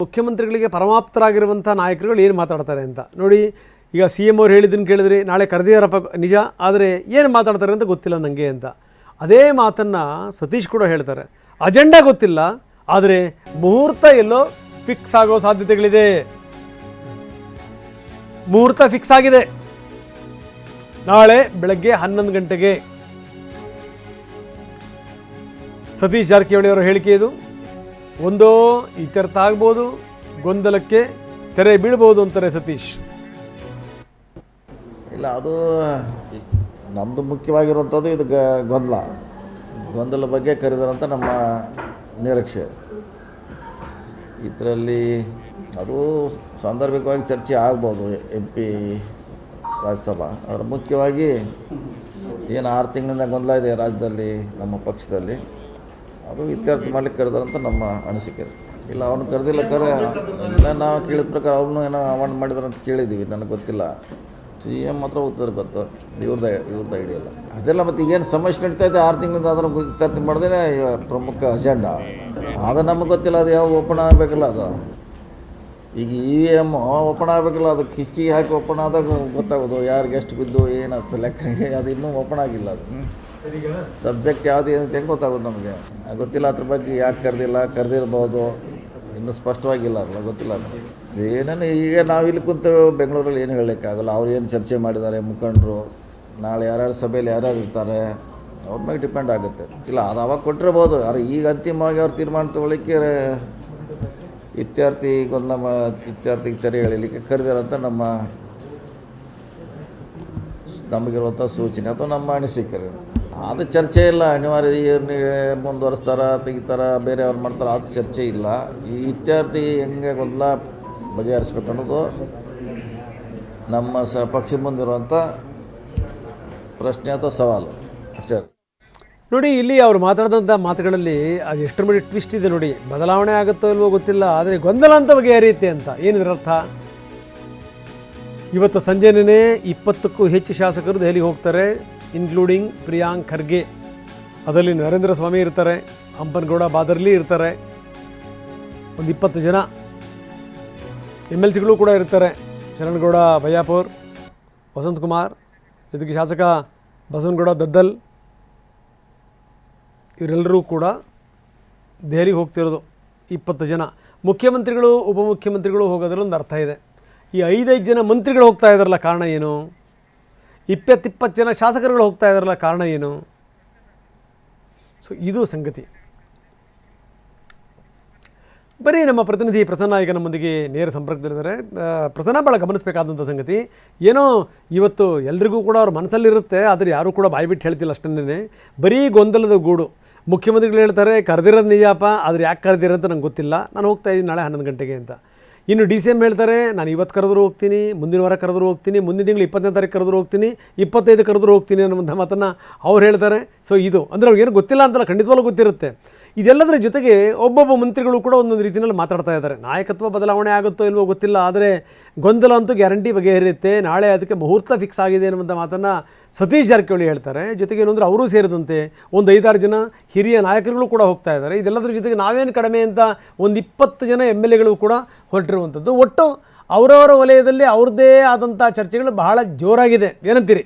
ಮುಖ್ಯಮಂತ್ರಿಗಳಿಗೆ ಪರಮಾಪ್ತರಾಗಿರುವಂಥ ನಾಯಕರುಗಳು ಏನು ಮಾತಾಡ್ತಾರೆ ಅಂತ ನೋಡಿ. ಈಗ CM ಅವ್ರು ಹೇಳಿದ್ದನ್ನು ಕೇಳಿದ್ರಿ, ನಾಳೆ ಕರೆದಿದ್ದಾರಪ್ಪ ನಿಜ, ಆದರೆ ಏನು ಮಾತಾಡ್ತಾರೆ ಅಂತ ಗೊತ್ತಿಲ್ಲ ನನಗೆ ಅಂತ. ಅದೇ ಮಾತನ್ನು ಸತೀಶ್ ಕೂಡ ಹೇಳ್ತಾರೆ. ಅಜೆಂಡಾ ಗೊತ್ತಿಲ್ಲ, ಆದರೆ ಮುಹೂರ್ತ ಎಲ್ಲೋ ಫಿಕ್ಸ್ ಆಗೋ ಸಾಧ್ಯತೆಗಳಿದೆ. ಮುಹೂರ್ತ ಫಿಕ್ಸ್ ಆಗಿದೆ, ನಾಳೆ ಬೆಳಗ್ಗೆ 11 ಗಂಟೆಗೆ. ಸತೀಶ್ ಜಾರಕಿಹೊಳಿ ಅವರ ಹೇಳಿಕೆ ಇದು. ಒಂದೋ ಇತ್ಯರ್ಥ ಆಗ್ಬೋದು, ಗೊಂದಲಕ್ಕೆ ತೆರೆ ಬೀಳ್ಬೋದು ಅಂತಾರೆ ಸತೀಶ್. ಇಲ್ಲ, ಅದು ನಮ್ಮದು ಮುಖ್ಯವಾಗಿರುವಂಥದ್ದು ಇದು ಗೊಂದಲ ಬಗ್ಗೆ ಕರೆದರಂತ ನಮ್ಮ ನಿರೀಕ್ಷೆ. ಇದರಲ್ಲಿ ಅದು ಸಾಂದರ್ಭಿಕವಾಗಿ ಚರ್ಚೆ ಆಗ್ಬೋದು MP ರಾಜ್ಯಸಭಾ. ಅದರ ಮುಖ್ಯವಾಗಿ ಏನು 6 ತಿಂಗಳಿಂದ ಗೊಂದಲ ಇದೆ ರಾಜ್ಯದಲ್ಲಿ, ನಮ್ಮ ಪಕ್ಷದಲ್ಲಿ, ಅದು ಇತ್ಯರ್ಥ ಮಾಡಲಿಕ್ಕೆ ಕರೆದಾರಂತ ನಮ್ಮ ಅನಿಸಿಕೆ. ಇಲ್ಲ, ಅವನು ಕರೆದಿಲ್ಲ, ಇಲ್ಲ, ನಾವು ಕೇಳಿದ ಪ್ರಕಾರ ಅವನು ಏನೋ ಅವಾಂಡ್ ಮಾಡಿದಾರಂತ ಕೇಳಿದ್ದೀವಿ, ನನಗೆ ಗೊತ್ತಿಲ್ಲ. CM ಮಾತ್ರ ಹೋಗ್ತಾರೆ ಗೊತ್ತು, ಇವ್ರದ್ದು ಐಡಿಯಾ ಇಲ್ಲ ಅದೆಲ್ಲ. ಮತ್ತು ಈಗೇನು ಸಮಸ್ಯೆ ನಡೀತಾ ಇದೆ 6 ತಿಂಗಳಿಂದ, ಅದನ್ನು ಇತ್ಯರ್ಥ ಮಾಡಿದ್ರೆ ಪ್ರಮುಖ ಅಜೆಂಡಾ. ಅದು ನಮಗೆ ಗೊತ್ತಿಲ್ಲ, ಅದು ಯಾವ ಓಪನ್ ಆಗಬೇಕಲ್ಲ. ಅದು ಈಗ EVM ಓಪನ್ ಆಗಬೇಕಲ್ಲ, ಅದು ಕೀ ಹಾಕಿ ಓಪನ್ ಆದಾಗ ಗೊತ್ತಾಗೋದು ಯಾರಿಗೆ ಎಷ್ಟು ಬಿದ್ದು ಏನಾಗ್ತದೆ ಲೆಕ್ಕ. ಅದು ಇನ್ನೂ ಓಪನ್ ಆಗಿಲ್ಲ. ಅದು ಸಬ್ಜೆಕ್ಟ್ ಯಾವುದು ಏನಂತ ಹೆಂಗೆ ಗೊತ್ತಾಗೋದು ನಮಗೆ ಗೊತ್ತಿಲ್ಲ. ಅದ್ರ ಬಗ್ಗೆ ಯಾಕೆ ಕರೆದಿರ್ಬೋದು, ಇನ್ನೂ ಸ್ಪಷ್ಟವಾಗಿಲ್ಲ, ಅಲ್ಲ ಗೊತ್ತಿಲ್ಲ. ಏನೇನು ಈಗ ನಾವು ಇಲ್ಲಿ ಕುಂತು ಬೆಂಗಳೂರಲ್ಲಿ ಏನು ಹೇಳಲಿಕ್ಕಾಗಲ್ಲ. ಅವ್ರು ಏನು ಚರ್ಚೆ ಮಾಡಿದ್ದಾರೆ ಮುಖಂಡರು, ನಾಳೆ ಯಾರ್ಯಾರು ಸಭೆಯಲ್ಲಿ ಯಾರ್ಯಾರು ಇರ್ತಾರೆ ಅವ್ರ ಮೇಲೆ ಡಿಪೆಂಡ್ ಆಗುತ್ತೆ. ಇಲ್ಲ, ಅದು ಅವಾಗ ಕೊಟ್ಟಿರ್ಬೋದು, ಆದರೆ ಈಗ ಅಂತಿಮವಾಗಿ ಅವ್ರು ತೀರ್ಮಾನ ತೊಗೊಳ್ಳಿಕ್ಕೆ ಇತ್ಯರ್ಥಿಗೆ ತೆರೆ ಎಳಿಲಿಕ್ಕೆ ಕರೆದಿರೋಂಥ ನಮಗಿರುವಂಥ ಸೂಚನೆ ಅಥವಾ ನಮ್ಮ ಅನಿಸಿಕೆ. ಅದು ಚರ್ಚೆ ಇಲ್ಲ. ಅನಿವಾರ್ಯ ಮುಂದುವರಿಸ್ತಾರ ತೆಗಿತಾರ, ಬೇರೆ ಅವ್ರು ಮಾಡ್ತಾರೆ, ಅದು ಚರ್ಚೆ ಇಲ್ಲ. ಈ ಇತ್ಯರ್ಥಿ ಹೆಂಗೆ ಗೊಂದಲ ಬಗೆಹರಿಸ್ಬೇಕು ಅನ್ನೋದು ನಮ್ಮ ಪಕ್ಷದ ಮುಂದಿರುವಂಥ ಪ್ರಶ್ನೆ ಅಥವಾ ಸವಾಲು ಅಷ್ಟೇ. ನೋಡಿ, ಇಲ್ಲಿ ಅವರು ಮಾತಾಡಿದಂಥ ಮಾತುಗಳಲ್ಲಿ ಅದು ಎಷ್ಟರ ಮಟ್ಟಿಗೆ ಟ್ವಿಸ್ಟ್ ಇದೆ ನೋಡಿ. ಬದಲಾವಣೆ ಆಗುತ್ತೋ ಇಲ್ವೋ ಗೊತ್ತಿಲ್ಲ, ಆದರೆ ಗೊಂದಲ ಅಂತ ಬಗೆಹರಿಯುತ್ತೆ ಅಂತ ಏನಿದ್ರ ಅರ್ಥ? ಇವತ್ತು ಸಂಜೆನೇ 20ಕ್ಕೂ ಹೆಚ್ಚು ಶಾಸಕರು ದೆಹಲಿಗೆ ಹೋಗ್ತಾರೆ, ಇನ್ಕ್ಲೂಡಿಂಗ್ ಪ್ರಿಯಾಂಕ್ ಖರ್ಗೆ. ಅದರಲ್ಲಿ ನರೇಂದ್ರ ಸ್ವಾಮಿ ಇರ್ತಾರೆ, ಹಂಪನಗೌಡ ಬಾದರ್ಲಿ ಇರ್ತಾರೆ, ಒಂದು 20 ಜನ MLCಗಳು ಕೂಡ ಇರ್ತಾರೆ. ಶರಣಗೌಡ ಬಯ್ಯಾಪುರ್, ವಸಂತ್ ಕುಮಾರ್, ಜೊತೆಗೆ ಶಾಸಕ ಬಸವನಗೌಡ ದದ್ದಲ್, ಇವರೆಲ್ಲರೂ ಕೂಡ ದೆಹಲಿಗೆ ಹೋಗ್ತಿರೋದು 20 ಜನ. ಮುಖ್ಯಮಂತ್ರಿಗಳು ಉಪಮುಖ್ಯಮಂತ್ರಿಗಳು ಹೋಗೋದ್ರಲ್ಲಿ ಒಂದು ಅರ್ಥ ಇದೆ. ಈ 5 ಜನ ಮಂತ್ರಿಗಳು ಹೋಗ್ತಾ ಇದ್ದಾರಲ್ಲ, ಕಾರಣ ಏನು? 20 ಜನ ಶಾಸಕರುಗಳು ಹೋಗ್ತಾ ಇದ್ದಾರಲ್ಲ, ಕಾರಣ ಏನು? ಸೊ ಇದು ಸಂಗತಿ. ಬರೀ ನಮ್ಮ ಪ್ರತಿನಿಧಿ ಪ್ರಸನ್ನ ಈಗ ನಮ್ಮೊಂದಿಗೆ ನೇರ ಸಂಪರ್ಕದಲ್ಲಿದ್ದಾರೆ. ಪ್ರಸನ್ನ, ಭಾಳ ಗಮನಿಸಬೇಕಾದಂಥ ಸಂಗತಿ ಏನೋ ಇವತ್ತು ಎಲ್ರಿಗೂ ಕೂಡ ಅವ್ರ ಮನಸ್ಸಲ್ಲಿರುತ್ತೆ, ಆದರೆ ಯಾರೂ ಕೂಡ ಬಾಯ್ಬಿಟ್ಟು ಹೇಳ್ತಿಲ್ಲ ಅಷ್ಟನ್ನೇ. ಬರೀ ಗೊಂದಲದ ಗೂಡು. ಮುಖ್ಯಮಂತ್ರಿಗಳು ಹೇಳ್ತಾರೆ ಕರೆದಿರೋದು ನಿಜಪ್ಪ, ಆದರೆ ಯಾಕೆ ಕರೆದಿರೋಂತ ನಂಗೆ ಗೊತ್ತಿಲ್ಲ, ನಾನು ಹೋಗ್ತಾ ಇದ್ದೀನಿ ನಾಳೆ 11 ಗಂಟೆಗೆ ಅಂತ. ಇನ್ನು DCM ಹೇಳ್ತಾರೆ ನಾನು ಇವತ್ತು ಕರೆದ್ರು ಹೋಗ್ತೀನಿ, ಮುಂದಿನ ವಾರ ಕರೆದ್ರು ಹೋಗ್ತೀನಿ, ಮುಂದಿನ ತಿಂಗಳು 20ನೇ ತಾರೀಕು ಕರೆದ್ರು ಹೋಗ್ತೀನಿ, 25 ಕರೆದ್ರು ಹೋಗ್ತೀನಿ ಅನ್ನೋಂಥ ಮಾತನ್ನು ಅವ್ರು ಹೇಳ್ತಾರೆ. ಸೊ ಇದು ಅಂದರೆ ಅವ್ರಿಗೇನು ಗೊತ್ತಿಲ್ಲ ಅಂತಲ್ಲ, ಖಂಡಿತವಾಗ್ಲೂ ಗೊತ್ತಿರುತ್ತೆ. ಇದೆಲ್ಲದರ ಜೊತೆಗೆ ಒಬ್ಬೊಬ್ಬ ಮಂತ್ರಿಗಳು ಕೂಡ ಒಂದೊಂದು ರೀತಿಯಲ್ಲಿ ಮಾತಾಡ್ತಾ ಇದ್ದಾರೆ. ನಾಯಕತ್ವ ಬದಲಾವಣೆ ಆಗುತ್ತೋ ಇಲ್ವೋ ಗೊತ್ತಿಲ್ಲ, ಆದರೆ ಗೊಂದಲ ಅಂತೂ ಗ್ಯಾರಂಟಿ ಬಗೆಹರಿಯುತ್ತೆ, ನಾಳೆ ಅದಕ್ಕೆ ಮುಹೂರ್ತ ಫಿಕ್ಸ್ ಆಗಿದೆ ಅನ್ನುವಂಥ ಮಾತನ್ನು ಸತೀಶ್ ಜಾರಕಿಹೊಳಿ ಹೇಳ್ತಾರೆ. ಜೊತೆಗೆ ಏನಂದರೆ ಅವರೂ ಸೇರಿದಂತೆ ಒಂದು 5-6 ಜನ ಹಿರಿಯ ನಾಯಕರುಗಳು ಕೂಡ ಹೋಗ್ತಾ ಇದ್ದಾರೆ. ಇದೆಲ್ಲದರ ಜೊತೆಗೆ ನಾವೇನು ಕಡಿಮೆ ಅಂತ ಒಂದು 20 ಜನ MLAಗಳು ಕೂಡ ಹೊರಟಿರುವಂಥದ್ದು. ಒಟ್ಟು ಅವರವರ ವಲಯದಲ್ಲಿ ಅವ್ರದ್ದೇ ಆದಂಥ ಚರ್ಚೆಗಳು ಬಹಳ ಜೋರಾಗಿದೆ. ಏನಂತೀರಿ?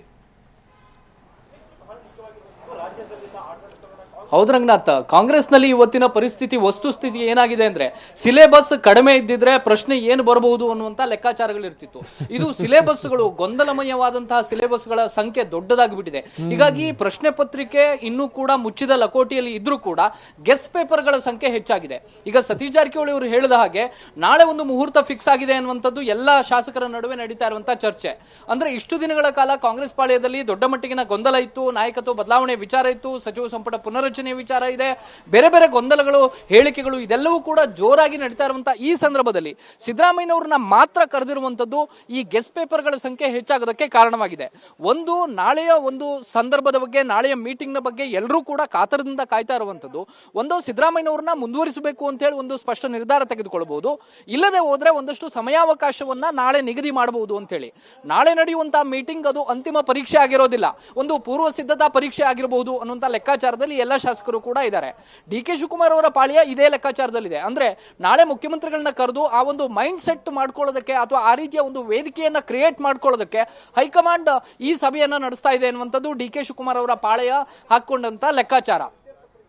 ಹೌದು ರಂಗನಾಥ್, ಕಾಂಗ್ರೆಸ್ನಲ್ಲಿ ಇವತ್ತಿನ ಪರಿಸ್ಥಿತಿ ವಸ್ತುಸ್ಥಿತಿ ಏನಾಗಿದೆ ಅಂದ್ರೆ ಸಿಲೆಬಸ್ ಕಡಿಮೆ ಇದ್ದಿದ್ರೆ ಪ್ರಶ್ನೆ ಏನು ಬರಬಹುದು ಅನ್ನುವಂತ ಲೆಕ್ಕಾಚಾರಗಳಿರ್ತಿತ್ತು. ಇದು ಸಿಲೆಬಸ್ಗಳು ಗೊಂದಲಮಯವಾದಂತಹ ಸಿಲೆಬಸ್ಗಳ ಸಂಖ್ಯೆ ದೊಡ್ಡದಾಗಿಬಿಟ್ಟಿದೆ. ಹೀಗಾಗಿ ಪ್ರಶ್ನೆ ಪತ್ರಿಕೆ ಇನ್ನೂ ಕೂಡ ಮುಚ್ಚಿದ ಲಕೋಟಿಯಲ್ಲಿ ಇದ್ರೂ ಕೂಡ ಗೆಸ್ ಪೇಪರ್ಗಳ ಸಂಖ್ಯೆ ಹೆಚ್ಚಾಗಿದೆ. ಈಗ ಸತೀಶ್ ಜಾರಕಿಹೊಳಿ ಅವರು ಹೇಳಿದ ಹಾಗೆ ನಾಳೆ ಒಂದು ಮುಹೂರ್ತ ಫಿಕ್ಸ್ ಆಗಿದೆ ಅನ್ನುವಂಥದ್ದು ಎಲ್ಲ ಶಾಸಕರ ನಡುವೆ ನಡೀತಾ ಇರುವಂತಹ ಚರ್ಚೆ. ಅಂದ್ರೆ ಇಷ್ಟು ದಿನಗಳ ಕಾಲ ಕಾಂಗ್ರೆಸ್ ಪಾಳ್ಯದಲ್ಲಿ ದೊಡ್ಡ ಮಟ್ಟಿಗಿನ ಗೊಂದಲ ಇತ್ತು, ನಾಯಕತ್ವ ಬದಲಾವಣೆ ವಿಚಾರ ಇತ್ತು, ಸಚಿವ ಸಂಪುಟ ಪುನರ್ರಚನೆ ವಿಚಾರ ಇದೆ, ಬೇರೆ ಬೇರೆ ಗೊಂದಲಗಳು, ಹೇಳಿಕೆಗಳು ಇದೆಲ್ಲವೂ ಕೂಡ ಜೋರಾಗಿ ನಡೀತಾ ಇರುವಂತಹ ಈ ಸಂದರ್ಭದಲ್ಲಿ ಸಿದ್ದರಾಮಯ್ಯನವ್ರನ್ನ ಮಾತ್ರ ಕರೆದಿರುವಂತದ್ದು ಈ ಗೆಸ್ ಪೇಪರ್ಗಳ ಸಂಖ್ಯೆ ಹೆಚ್ಚಾಗೋದಕ್ಕೆ ಕಾರಣವಾಗಿದೆ. ಒಂದು ನಾಳೆಯ ಒಂದು ಸಂದರ್ಭದ ಬಗ್ಗೆ, ನಾಳೆಯ ಮೀಟಿಂಗ್ ನ ಬಗ್ಗೆ ಎಲ್ಲರೂ ಕೂಡ ಕಾತರದಿಂದ ಕಾಯ್ತಾ ಇರುವಂತದ್ದು. ಒಂದು ಸಿದ್ದರಾಮಯ್ಯನವ್ರನ್ನ ಮುಂದುವರಿಸಬೇಕು ಅಂತ ಹೇಳಿ ಒಂದು ಸ್ಪಷ್ಟ ನಿರ್ಧಾರ ತೆಗೆದುಕೊಳ್ಳಬಹುದು, ಇಲ್ಲದೆ ಹೋದ್ರೆ ಒಂದಷ್ಟು ಸಮಯಾವಕಾಶವನ್ನ ನಾಳೆ ನಿಗದಿ ಮಾಡಬಹುದು ಅಂತ ಹೇಳಿ. ನಾಳೆ ನಡೆಯುವಂತಹ ಮೀಟಿಂಗ್ ಅದು ಅಂತಿಮ ಪರೀಕ್ಷೆ ಆಗಿರೋದಿಲ್ಲ, ಒಂದು ಪೂರ್ವ ಸಿದ್ಧತಾ ಪರೀಕ್ಷೆ ಆಗಿರಬಹುದು ಅನ್ನುವಂತ ಲೆಕ್ಕಾಚಾರದಲ್ಲಿ ಎಲ್ಲ ಶಾಸಕರು ಕೂಡ ಇದ್ದಾರೆ. ಡಿ ಕೆ ಶಿವಕುಮಾರ್ ಅವರ ಪಾಳ್ಯ ಇದೇ ಲೆಕ್ಕಾಚಾರದಲ್ಲಿದೆ. ಅಂದ್ರೆ ನಾಳೆ ಮುಖ್ಯಮಂತ್ರಿಗಳನ್ನ ಕರೆದು ಆ ಒಂದು ಮೈಂಡ್ ಸೆಟ್ ಮಾಡ್ಕೊಳ್ಳೋದಕ್ಕೆ ಅಥವಾ ಆ ರೀತಿಯ ಒಂದು ವೇದಿಕೆಯನ್ನ ಕ್ರಿಯೇಟ್ ಮಾಡ್ಕೊಳ್ಳೋದಕ್ಕೆ ಹೈಕಮಾಂಡ್ ಈ ಸಭೆಯನ್ನ ನಡೆಸ್ತಾ ಇದೆ ಅನ್ನುವಂಥದ್ದು ಡಿ ಕೆ ಶಿವಕುಮಾರ್ ಅವರ ಪಾಳ್ಯ ಹಾಕೊಂಡಂತ ಲೆಕ್ಕಾಚಾರ.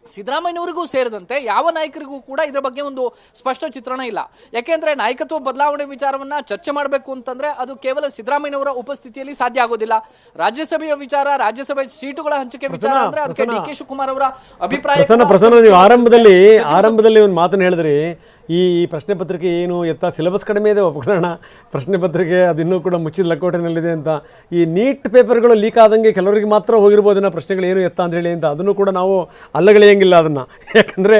ಸಿದ್ದರಾಮಯ್ಯನವರಿಗೂ ಸೇರಿದಂತೆ ಯಾವ ನಾಯಕರಿಗೂ ಕೂಡ ಇದರ ಬಗ್ಗೆ ಒಂದು ಸ್ಪಷ್ಟ ಚಿತ್ರಣ ಇಲ್ಲ. ಯಾಕೆಂದ್ರೆ ನಾಯಕತ್ವ ಬದಲಾವಣೆ ವಿಚಾರವನ್ನ ಚರ್ಚೆ ಮಾಡಬೇಕು ಅಂತಂದ್ರೆ ಅದು ಕೇವಲ ಸಿದ್ದರಾಮಯ್ಯನವರ ಉಪಸ್ಥಿತಿಯಲ್ಲಿ ಸಾಧ್ಯ ಆಗೋದಿಲ್ಲ. ರಾಜ್ಯಸಭೆಯ ವಿಚಾರ, ರಾಜ್ಯಸಭೆ ಸೀಟುಗಳ ಹಂಚಿಕೆ ವಿಚಾರ ಅಂದ್ರೆ ಅದಕ್ಕೆ ಡಿ ಕೆ ಶಿವಕುಮಾರ್ ಅವರ ಅಭಿಪ್ರಾಯ. ಪ್ರಸನ್ನ, ನೀವು ಆರಂಭದಲ್ಲಿ ಒಂದು ಮಾತನ್ನು ಹೇಳಿದ್ರಿ, ಈ ಪ್ರಶ್ನೆ ಪತ್ರಿಕೆ ಏನು ಎತ್ತ ಸಿಲೆಬಸ್ ಕಡಿಮೆ ಇದೆ ಒಪ್ಕೊಳ್ಳೋಣ, ಪ್ರಶ್ನೆ ಪತ್ರಿಕೆ ಅದಿನ್ನೂ ಕೂಡ ಮುಚ್ಚಿದ ಲಕೋಟೆನಲ್ಲಿದೆ ಅಂತ. ಈ ನೀಟ್ ಪೇಪರ್ಗಳು ಲೀಕ್ ಆದಂಗೆ ಕೆಲವರಿಗೆ ಮಾತ್ರ ಹೋಗಿರ್ಬೋದನ್ನ ಪ್ರಶ್ನೆಗಳು ಏನು ಎತ್ತ ಅಂತ ಹೇಳಿ ಅಂತ, ಅದನ್ನು ಕೂಡ ನಾವು ಅಲ್ಲಗಳೆಯಂಗಿಲ್ಲ ಅದನ್ನು. ಯಾಕಂದರೆ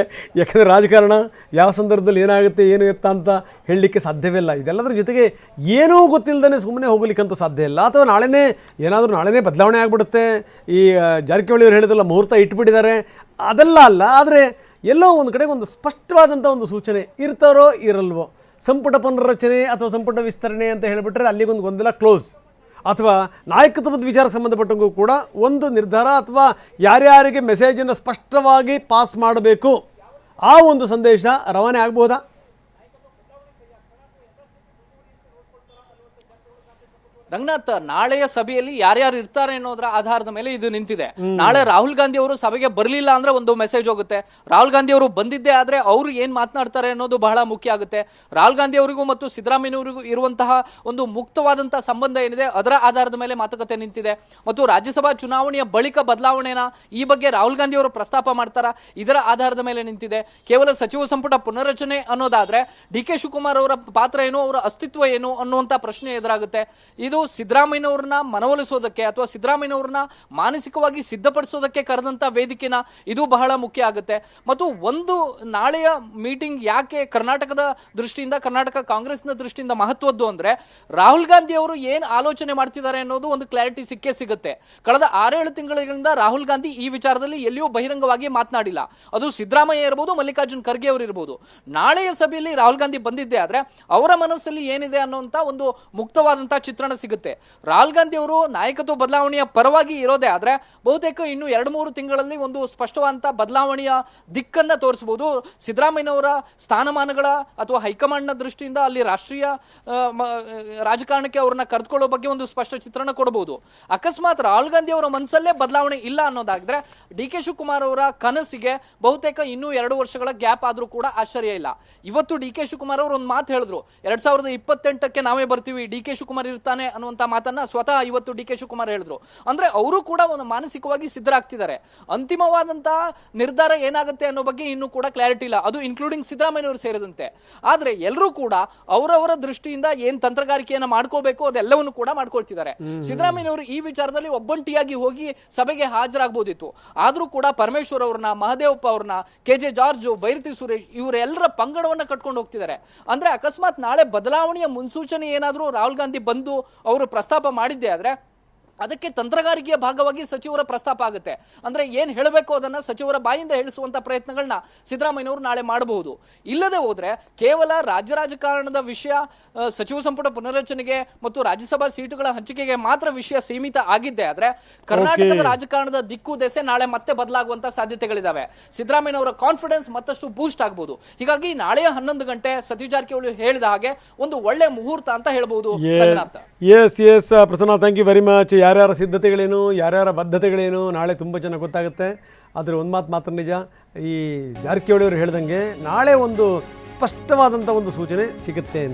ರಾಜಕಾರಣ ಯಾವ ಸಂದರ್ಭದಲ್ಲಿ ಏನಾಗುತ್ತೆ ಏನು ಎತ್ತ ಅಂತ ಹೇಳಲಿಕ್ಕೆ ಸಾಧ್ಯವಿಲ್ಲ. ಇದೆಲ್ಲದರ ಜೊತೆಗೆ ಏನೂ ಗೊತ್ತಿಲ್ಲದೇ ಸುಮ್ಮನೆ ಹೋಗ್ಲಿಕ್ಕಂತೂ ಸಾಧ್ಯ ಇಲ್ಲ. ಅಥವಾ ನಾಳೆನೇ ಬದಲಾವಣೆ ಆಗಿಬಿಡುತ್ತೆ. ಈ ಜಾರಕಿಹೊಳಿ ಅವರು ಹೇಳಿದಲ್ಲ ಮುಹೂರ್ತ ಇಟ್ಬಿಟ್ಟಿದ್ದಾರೆ, ಅದೆಲ್ಲ ಅಲ್ಲ. ಆದರೆ ಎಲ್ಲೋ ಒಂದು ಕಡೆ ಒಂದು ಸ್ಪಷ್ಟವಾದಂಥ ಒಂದು ಸೂಚನೆ ಇರ್ತಾರೋ ಇರಲ್ವೋ, ಸಂಪುಟ ಪುನರ್ರಚನೆ ಅಥವಾ ಸಂಪುಟ ವಿಸ್ತರಣೆ ಅಂತ ಹೇಳಿಬಿಟ್ರೆ ಅಲ್ಲಿಗೊಂದು ಗೊಂದಲ ಕ್ಲೋಸ್, ಅಥವಾ ನಾಯಕತ್ವದ ವಿಚಾರಕ್ಕೆ ಸಂಬಂಧಪಟ್ಟಂಗೂ ಕೂಡ ಒಂದು ನಿರ್ಧಾರ ಅಥವಾ ಯಾರ್ಯಾರಿಗೆ ಮೆಸೇಜನ್ನು ಸ್ಪಷ್ಟವಾಗಿ ಪಾಸ್ ಮಾಡಬೇಕು ಆ ಒಂದು ಸಂದೇಶ ರವಾನೆ ಆಗ್ಬೋದಾ? ರಂಗನಾಥ್, ನಾಳೆಯ ಸಭೆಯಲ್ಲಿ ಯಾರ್ಯಾರು ಇರ್ತಾರೆ ಅನ್ನೋದ್ರ ಆಧಾರದ ಮೇಲೆ ಇದು ನಿಂತಿದೆ. ನಾಳೆ ರಾಹುಲ್ ಗಾಂಧಿ ಅವರು ಸಭೆಗೆ ಬರಲಿಲ್ಲ ಅಂದ್ರೆ ಒಂದು ಮೆಸೇಜ್ ಹೋಗುತ್ತೆ. ರಾಹುಲ್ ಗಾಂಧಿ ಅವರು ಬಂದಿದ್ದೇ ಆದ್ರೆ ಅವರು ಏನ್ ಮಾತನಾಡ್ತಾರೆ ಅನ್ನೋದು ಬಹಳ ಮುಖ್ಯ ಆಗುತ್ತೆ. ರಾಹುಲ್ ಗಾಂಧಿ ಅವರಿಗೂ ಮತ್ತು ಸಿದ್ದರಾಮಯ್ಯವರಿಗೂ ಇರುವಂತಹ ಒಂದು ಮುಕ್ತವಾದಂತಹ ಸಂಬಂಧ ಏನಿದೆ ಅದರ ಆಧಾರದ ಮೇಲೆ ಮಾತುಕತೆ ನಿಂತಿದೆ. ಮತ್ತು ರಾಜ್ಯಸಭಾ ಚುನಾವಣೆಯ ಬಳಿಕ ಬದಲಾವಣೆನ ಈ ಬಗ್ಗೆ ರಾಹುಲ್ ಗಾಂಧಿ ಅವರು ಪ್ರಸ್ತಾಪ ಮಾಡ್ತಾರ, ಇದರ ಆಧಾರದ ಮೇಲೆ ನಿಂತಿದೆ. ಕೇವಲ ಸಚಿವ ಸಂಪುಟ ಪುನರ್ರಚನೆ ಅನ್ನೋದಾದ್ರೆ ಡಿ ಕೆ ಶಿವಕುಮಾರ್ ಅವರ ಪಾತ್ರ ಏನು, ಅವರ ಅಸ್ತಿತ್ವ ಏನು ಅನ್ನುವಂತ ಪ್ರಶ್ನೆ ಎದುರಾಗುತ್ತೆ. ಇದು ಸಿದ್ದರಾಮಯ್ಯನವ್ರನ್ನ ಮನವೊಲಿಸೋದಕ್ಕೆ ಅಥವಾ ಸಿದ್ದರಾಮಯ್ಯನವ್ರನ್ನ ಮಾನಸಿಕವಾಗಿ ಸಿದ್ಧಪಡಿಸೋದಕ್ಕೆ ಕರೆದಂತ ವೇದಿಕೆನ ಇದು ಬಹಳ ಮುಖ್ಯ ಆಗುತ್ತೆ. ಮತ್ತು ಒಂದು ನಾಳೆಯ ಮೀಟಿಂಗ್ ಯಾಕೆ ಕರ್ನಾಟಕದ ದೃಷ್ಟಿಯಿಂದ, ಕರ್ನಾಟಕ ಕಾಂಗ್ರೆಸ್ನ ದೃಷ್ಟಿಯಿಂದ ಮಹತ್ವದ್ದು ಅಂದ್ರೆ ರಾಹುಲ್ ಗಾಂಧಿ ಅವರು ಏನ್ ಆಲೋಚನೆ ಮಾಡ್ತಿದ್ದಾರೆ ಅನ್ನೋದು ಒಂದು ಕ್ಲಾರಿಟಿ ಸಿಕ್ಕೇ ಸಿಗುತ್ತೆ. ಕಳೆದ 6-7 ತಿಂಗಳಿಂದ ರಾಹುಲ್ ಗಾಂಧಿ ಈ ವಿಚಾರದಲ್ಲಿ ಎಲ್ಲಿಯೂ ಬಹಿರಂಗವಾಗಿ ಮಾತನಾಡಿಲ್ಲ. ಅದು ಸಿದ್ದರಾಮಯ್ಯ ಇರಬಹುದು, ಮಲ್ಲಿಕಾರ್ಜುನ್ ಖರ್ಗೆ ಅವರು ಇರಬಹುದು. ನಾಳೆಯ ಸಭೆಯಲ್ಲಿ ರಾಹುಲ್ ಗಾಂಧಿ ಬಂದಿದ್ದೆ ಆದ್ರೆ ಅವರ ಮನಸ್ಸಲ್ಲಿ ಏನಿದೆ ಅನ್ನುವಂತ ಒಂದು ಮುಕ್ತವಾದಂತಹ ಚಿತ್ರಣ ಸಿಗುತ್ತೆ. ರಾಹುಲ್ ಗಾಂಧಿ ಅವರು ನಾಯಕತ್ವ ಬದಲಾವಣೆಯ ಪರವಾಗಿ ಇರೋದೇ ಆದ್ರೆ ಬಹುತೇಕ ಇನ್ನು 2-3 ತಿಂಗಳಲ್ಲಿ ಒಂದು ಸ್ಪಷ್ಟವಾದಂತಹ ಬದಲಾವಣೆಯ ದಿಕ್ಕನ್ನ ತೋರಿಸಬಹುದು. ಸಿದ್ದರಾಮಯ್ಯನವರ ಸ್ಥಾನಮಾನಗಳ ಅಥವಾ ಹೈಕಮಾಂಡ್ನ ದೃಷ್ಟಿಯಿಂದ ಅಲ್ಲಿ ರಾಷ್ಟ್ರೀಯ ರಾಜಕಾರಣಕ್ಕೆ ಅವ್ರನ್ನ ಕರೆದುಕೊಳ್ಳೋ ಬಗ್ಗೆ ಒಂದು ಸ್ಪಷ್ಟ ಚಿತ್ರಣ ಕೊಡಬಹುದು. ಅಕಸ್ಮಾತ್ ರಾಹುಲ್ ಗಾಂಧಿ ಅವರ ಮನಸ್ಸಲ್ಲೇ ಬದಲಾವಣೆ ಇಲ್ಲ ಅನ್ನೋದಾದ್ರೆ ಡಿ ಕೆ ಶಿವಕುಮಾರ್ ಅವರ ಕನಸಿಗೆ ಬಹುತೇಕ ಇನ್ನೂ 2 ವರ್ಷಗಳ ಗ್ಯಾಪ್ ಆದ್ರೂ ಕೂಡ ಆಶ್ಚರ್ಯ ಇಲ್ಲ. ಇವತ್ತು ಡಿ ಕೆ ಶಿವಕುಮಾರ್ ಅವರು ಒಂದು ಮಾತು ಹೇಳಿದ್ರು, 2028ಕ್ಕೆ ನಾವೇ ಬರ್ತೀವಿ, ಡಿ ಕೆ ಶಿವಕುಮಾರ್ ಇರ್ತಾನೆ ಅನ್ನುವಂತ ಮಾತನ್ನ ಸ್ವತಃ ಇವತ್ತು ಡಿ ಕೆ ಶಿವಕುಮಾರ್ ಹೇಳಿದ್ರು. ಅಂದ್ರೆ ಅವರು ಕೂಡ ಒಂದು ಮಾನಸಿಕವಾಗಿ ಸಿದ್ಧರಾಗ್ತಿದ್ದಾರೆ. ಅಂತಿಮವಾದಂತಹ ನಿರ್ಧಾರ ಏನಾಗುತ್ತೆ ಅನ್ನೋ ಬಗ್ಗೆ ಇನ್ನೂ ಕೂಡ ಕ್ಲಾರಿಟಿ ಇಲ್ಲ, ಅದು ಇನ್ಕ್ಲೂಡಿಂಗ್ ಸಿದ್ದರಾಮಯ್ಯವರು ಸೇರಿದಂತೆ. ಆದ್ರೆ ಎಲ್ಲರೂ ಕೂಡ ಅವರವರ ದೃಷ್ಟಿಯಿಂದ ಏನ್ ತಂತ್ರಗಾರಿಕೆಯನ್ನ ಮಾಡ್ಕೋಬೇಕು ಅದೆಲ್ಲವನ್ನು ಕೂಡ ಮಾಡ್ಕೊಳ್ತಿದ್ದಾರೆ. ಸಿದ್ದರಾಮಯ್ಯವರು ಈ ವಿಚಾರದಲ್ಲಿ ಒಬ್ಬಂಟಿಯಾಗಿ ಹೋಗಿ ಸಭೆಗೆ ಹಾಜರಾಗಬಹುದಿತ್ತು. ಆದ್ರೂ ಕೂಡ ಪರಮೇಶ್ವರ್ ಅವ್ರನ್ನ, ಮಹದೇವಪ್ಪ ಅವ್ರನ್ನ, KJ ಜಾರ್ಜ್, ಬೈರತಿ ಸುರೇಶ್ ಇವರೆಲ್ಲರ ಪಂಗಡವನ್ನ ಕಟ್ಕೊಂಡು ಹೋಗ್ತಿದ್ದಾರೆ. ಅಂದ್ರೆ ಅಕಸ್ಮಾತ್ ನಾಳೆ ಬದಲಾವಣೆಯ ಮುನ್ಸೂಚನೆ ಏನಾದ್ರೂ ರಾಹುಲ್ ಗಾಂಧಿ ಬಂದು ಅವರು ಪ್ರಸ್ತಾಪ ಮಾಡಿದ್ದೆ ಆದ್ರೆ ಅದಕ್ಕೆ ತಂತ್ರಗಾರಿಕೆಯ ಭಾಗವಾಗಿ ಸಚಿವರ ಪ್ರಸ್ತಾಪ ಆಗುತ್ತೆ. ಅಂದ್ರೆ ಏನ್ ಹೇಳಬೇಕು ಅದನ್ನ ಸಚಿವರ ಬಾಯಿಂದ ಹೇಳಿಸುವಂತ ಪ್ರಯತ್ನಗಳನ್ನ ಸಿದ್ದರಾಮಯ್ಯನವರು ನಾಳೆ ಮಾಡಬಹುದು. ಇಲ್ಲದೆ ಹೋದ್ರೆ ಕೇವಲ ರಾಜ್ಯ ರಾಜಕಾರಣದ ವಿಷಯ, ಸಚಿವ ಸಂಪುಟ ಪುನರ್ರಚನೆಗೆ ಮತ್ತು ರಾಜ್ಯಸಭಾ ಸೀಟುಗಳ ಹಂಚಿಕೆಗೆ ಮಾತ್ರ ವಿಷಯ ಸೀಮಿತ ಆಗಿದ್ದೆ ಆದ್ರೆ ಕರ್ನಾಟಕದ ರಾಜಕಾರಣದ ದಿಕ್ಕು ದೆಸೆ ನಾಳೆ ಮತ್ತೆ ಬದಲಾಗುವಂತ ಸಾಧ್ಯತೆಗಳಿದಾವೆ. ಸಿದ್ದರಾಮಯ್ಯನವರ ಕಾನ್ಫಿಡೆನ್ಸ್ ಮತ್ತಷ್ಟು ಬೂಸ್ಟ್ ಆಗಬಹುದು. ಹೀಗಾಗಿ ನಾಳೆಯ 11 ಗಂಟೆ ಸತೀಶ್ ಜಾರಕಿಹೊಳಿ ಹೇಳಿದ ಹಾಗೆ ಒಂದು ಒಳ್ಳೆ ಮುಹೂರ್ತ ಅಂತ ಹೇಳ್ಬಹುದು. Yes Prasanna, thank you very much. ಯಾರ್ಯಾರ ಸಿದ್ಧತೆಗಳೇನು, ಯಾರ್ಯಾರ ಬದ್ಧತೆಗಳೇನು ನಾಳೆ ತುಂಬ ಚೆನ್ನಾಗಿ ಗೊತ್ತಾಗುತ್ತೆ. ಆದರೆ ಒಂದು ಮಾತ್ರ ನಿಜ, ಈ ಜಾರಕಿಹೊಳಿ ಅವರು ಹೇಳ್ದಂಗೆ ನಾಳೆ ಒಂದು ಸ್ಪಷ್ಟವಾದಂಥ ಒಂದು ಸೂಚನೆ ಸಿಗುತ್ತೆ ಅಂತ.